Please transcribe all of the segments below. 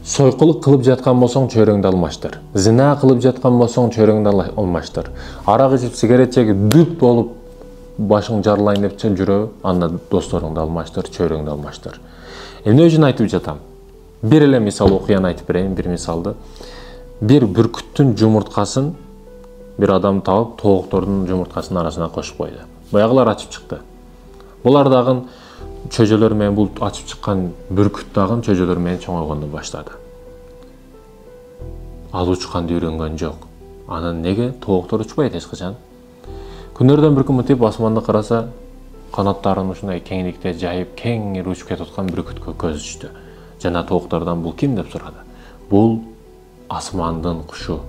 Soykулук кылып жаткан болсоң чөйрөңдү алмаштыр. Зина кылып жаткан болсоң чөйрөңдү алмаштыр. Арак ичип сигарет чегип дүт болуп башың жарылайын деп жүрөбү, анда досторуңду алмаштыр, чөйрөңдү алмаштыр. Эмне үчүн айтып жатам? Бир эле мисал окуяны айтып берейин, бир мисалды. Бир бүркүттүн жумурткасын бир адам табып, тооктордун жумурткасынын арасына кошуп койду. Баягылар ачып чыкты. Булар дагы чөжөлөр менен, бул ачып чыккан бүркүт дагы чөжөлөр менен чоңойгонду баштады. Ал учканды үйрөнгөн жок. Анан неге тооктор учпайт эч качан? Күнөрдөн бир күн мынтип асманды караса, канаттарын ушундай кеңдикте жайып, кеңири учуп кетип аткан бүркүткө көзү түштү. Жана тооктордон бул ким деп сурады. Бул асмандын кушу.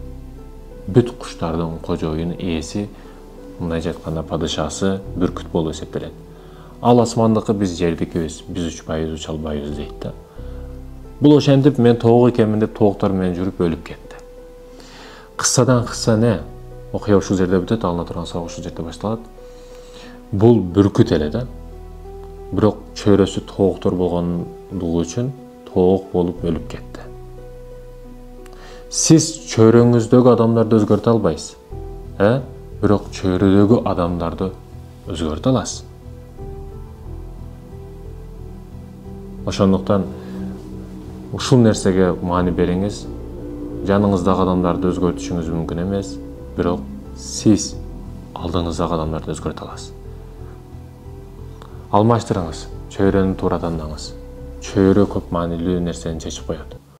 Бүт куштардын кожоюну, ээси, мындайча айтканда падышасы бүркүт болуп эсептелет. Ал асмандыкы, биз жердикибиз, биз учпайбыз, уча албайбыз дейт да. Бул ошентип мен тоок экенмин деп тооктор менен жүрүп өлүп кетти. Кыссадан кысса не? Окуя ушул жерде бүтөт, алына турган сабак ушул жерде башталат. Бул бүркүт эле да. Бирок чөйрөсү тооктор болгондугу үчүн тоок болуп өлүп кетти. Сиз чөйрөңүздөгү адамдарды өзгөртө албайсыз. Бирок чөйрөдөгү адамдарды өзгөртө аласыз. Ошондуктан ушул нерсеге маани бериңиз. Жаныңыздагы адамдарды өзгөртүшүңүз мүмкүн эмес, бирок сиз алдыңыздагы адамдарды өзгөртө аласыз. Алмаштырыңыз, чөйрөнү туура тандаңыз. Чөйрө көп маанилүү нерсени чечип коет.